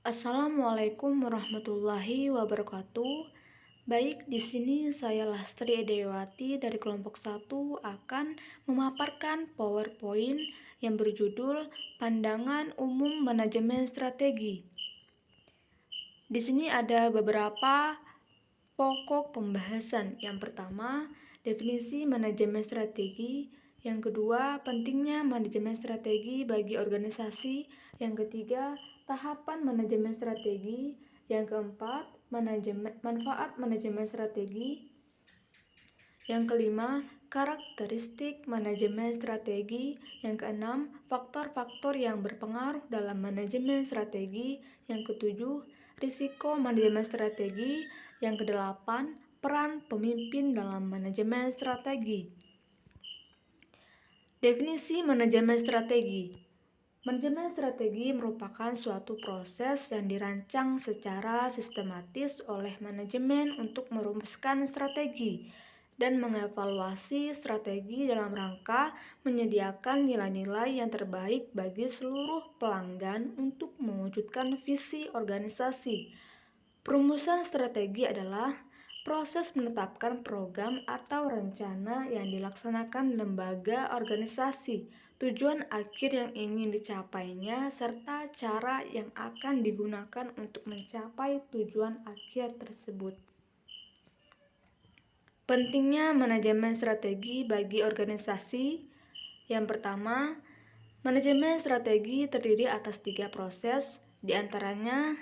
Assalamualaikum warahmatullahi wabarakatuh. Baik, di sini saya Lastri Edewati dari kelompok 1 akan memaparkan PowerPoint yang berjudul Pandangan Umum Manajemen Strategi. Di sini ada beberapa pokok pembahasan. Yang pertama, definisi manajemen strategi. Yang kedua, pentingnya manajemen strategi bagi organisasi. Yang ketiga, tahapan manajemen strategi. Yang keempat, manfaat manajemen strategi. Yang kelima, karakteristik manajemen strategi. Yang keenam, faktor-faktor yang berpengaruh dalam manajemen strategi. Yang ketujuh, risiko manajemen strategi. Yang kedelapan, peran pemimpin dalam manajemen strategi. Definisi manajemen strategi. Manajemen strategi merupakan suatu proses yang dirancang secara sistematis oleh manajemen untuk merumuskan strategi dan mengevaluasi strategi dalam rangka menyediakan nilai-nilai yang terbaik bagi seluruh pelanggan untuk mewujudkan visi organisasi. Perumusan strategi adalah proses menetapkan program atau rencana yang dilaksanakan lembaga organisasi, tujuan akhir yang ingin dicapainya, serta cara yang akan digunakan untuk mencapai tujuan akhir tersebut. Pentingnya manajemen strategi bagi organisasi. Yang pertama, manajemen strategi terdiri atas 3 proses, diantaranya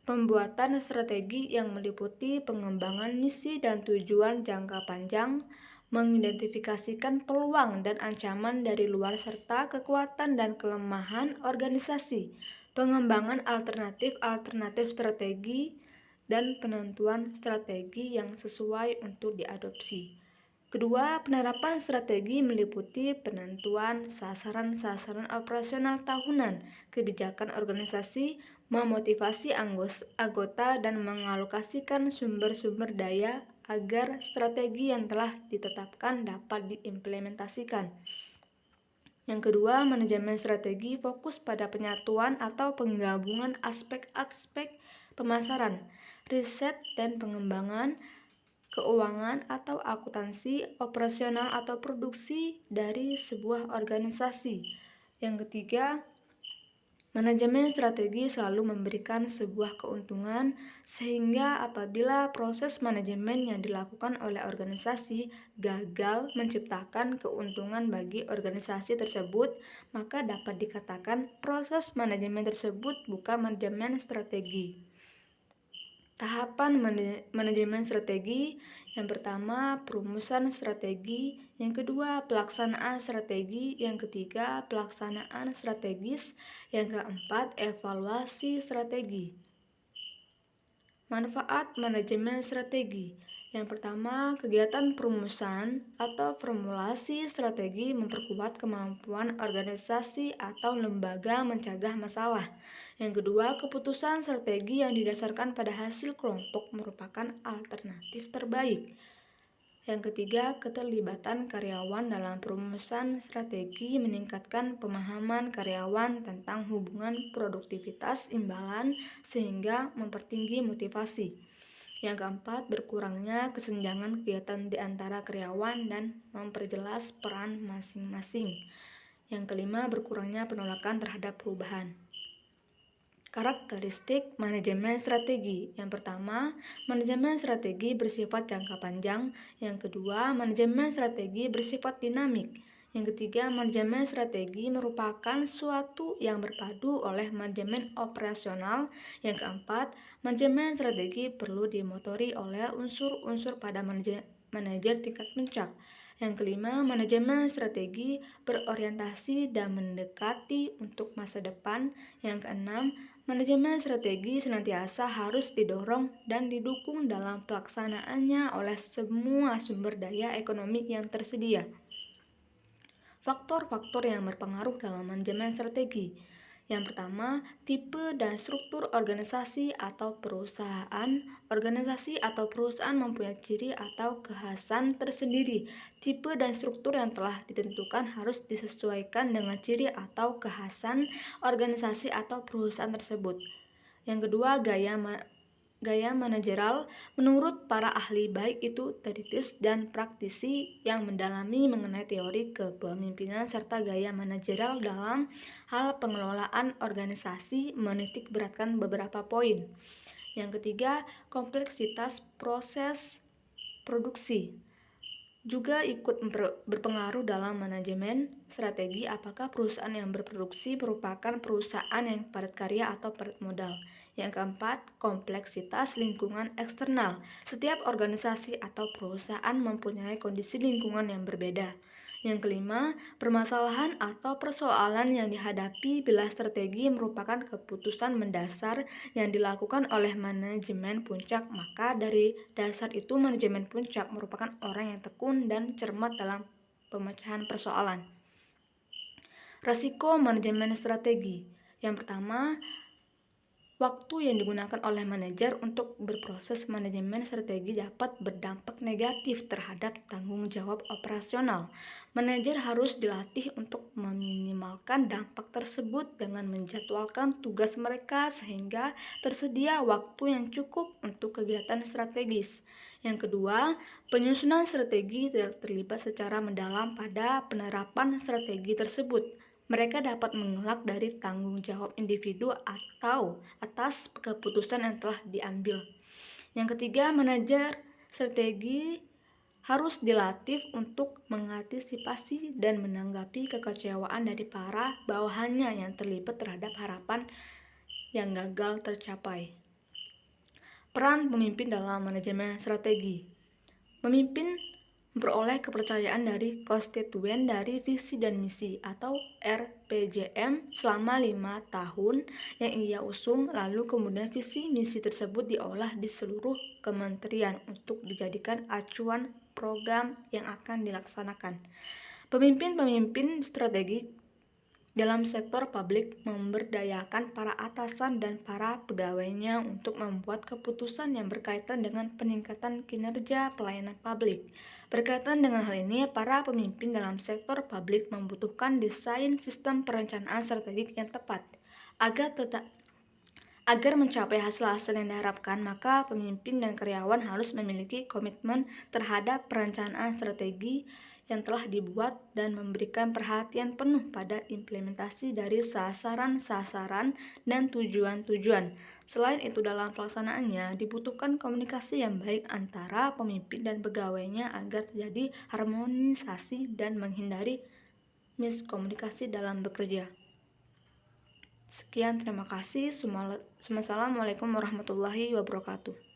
pembuatan strategi yang meliputi pengembangan misi dan tujuan jangka panjang, mengidentifikasikan peluang dan ancaman dari luar serta kekuatan dan kelemahan organisasi, pengembangan alternatif strategi, dan penentuan strategi yang sesuai untuk diadopsi. Kedua, penerapan strategi meliputi penentuan sasaran-sasaran operasional tahunan, kebijakan organisasi, memotivasi anggota dan mengalokasikan sumber-sumber daya agar strategi yang telah ditetapkan dapat diimplementasikan. Yang kedua, manajemen strategi fokus pada penyatuan atau penggabungan aspek-aspek pemasaran, riset dan pengembangan, keuangan atau akuntansi, operasional atau produksi dari sebuah organisasi. Yang ketiga, manajemen strategi selalu memberikan sebuah keuntungan sehingga apabila proses manajemen yang dilakukan oleh organisasi gagal menciptakan keuntungan bagi organisasi tersebut, maka dapat dikatakan proses manajemen tersebut bukan manajemen strategi. Tahapan manajemen strategi. Yang pertama, perumusan strategi. Yang kedua, pelaksanaan strategi. Yang ketiga, pelaksanaan strategis. Yang keempat, evaluasi strategi. Manfaat manajemen strategi. Yang pertama, kegiatan perumusan atau formulasi strategi memperkuat kemampuan organisasi atau lembaga mencegah masalah. Yang kedua, keputusan strategi yang didasarkan pada hasil kelompok merupakan alternatif terbaik. Yang ketiga, keterlibatan karyawan dalam perumusan strategi meningkatkan pemahaman karyawan tentang hubungan produktivitas imbalan sehingga mempertinggi motivasi. Yang keempat, berkurangnya kesenjangan kegiatan di antara karyawan dan memperjelas peran masing-masing. Yang kelima, berkurangnya penolakan terhadap perubahan. Karakteristik manajemen strategi. Yang pertama, manajemen strategi bersifat jangka panjang. Yang kedua, manajemen strategi bersifat dinamik. Yang ketiga, manajemen strategi merupakan suatu yang berpadu oleh manajemen operasional. Yang keempat, manajemen strategi perlu dimotori oleh unsur-unsur pada manajer tingkat puncak. Yang kelima, manajemen strategi berorientasi dan mendekati untuk masa depan. Yang keenam, manajemen strategi senantiasa harus didorong dan didukung dalam pelaksanaannya oleh semua sumber daya ekonomi yang tersedia. Faktor-faktor yang berpengaruh dalam manajemen strategi. Yang pertama, tipe dan struktur organisasi atau perusahaan. Organisasi atau perusahaan mempunyai ciri atau kekhasan tersendiri. Tipe dan struktur yang telah ditentukan harus disesuaikan dengan ciri atau kekhasan organisasi atau perusahaan tersebut. Yang kedua, gaya manajerial. Menurut para ahli, baik itu teoritis dan praktisi yang mendalami mengenai teori kepemimpinan serta gaya manajerial dalam hal pengelolaan organisasi, menitik beratkan beberapa poin. Yang ketiga, kompleksitas proses produksi juga ikut berpengaruh dalam manajemen strategi. Apakah perusahaan yang berproduksi merupakan perusahaan yang padat karya atau padat modal? Yang keempat, kompleksitas lingkungan eksternal. Setiap organisasi atau perusahaan mempunyai kondisi lingkungan yang berbeda. Yang kelima, permasalahan atau persoalan yang dihadapi bila strategi merupakan keputusan mendasar yang dilakukan oleh manajemen puncak, maka dari dasar itu manajemen puncak merupakan orang yang tekun dan cermat dalam pemecahan persoalan. Risiko manajemen strategi. Yang pertama, waktu yang digunakan oleh manajer untuk berproses manajemen strategi dapat berdampak negatif terhadap tanggung jawab operasional. Manajer harus dilatih untuk meminimalkan dampak tersebut dengan menjadwalkan tugas mereka sehingga tersedia waktu yang cukup untuk kegiatan strategis. Yang kedua, penyusunan strategi tidak terlibat secara mendalam pada penerapan strategi tersebut. Mereka dapat mengelak dari tanggung jawab individu atau atas keputusan yang telah diambil. Yang ketiga, manajer strategi harus dilatih untuk mengantisipasi dan menanggapi kekecewaan dari para bawahannya yang terlibat terhadap harapan yang gagal tercapai. Peran pemimpin dalam manajemen strategi. Memimpin memperoleh kepercayaan dari konstituen dari visi dan misi atau RPJM selama 5 tahun yang ia usung, lalu kemudian visi misi tersebut diolah di seluruh kementerian untuk dijadikan acuan program yang akan dilaksanakan. Pemimpin strategi dalam sektor publik memberdayakan para atasan dan para pegawainya untuk membuat keputusan yang berkaitan dengan peningkatan kinerja pelayanan publik. Berkaitan dengan hal ini, para pemimpin dalam sektor publik membutuhkan desain sistem perencanaan strategik yang tepat. Agar mencapai hasil-hasil yang diharapkan, maka pemimpin dan karyawan harus memiliki komitmen terhadap perencanaan strategi yang telah dibuat dan memberikan perhatian penuh pada implementasi dari sasaran-sasaran dan tujuan-tujuan. Selain itu, dalam pelaksanaannya dibutuhkan komunikasi yang baik antara pemimpin dan pegawainya agar terjadi harmonisasi dan menghindari miskomunikasi dalam bekerja. Sekian, terima kasih. Assalamualaikum warahmatullahi wabarakatuh.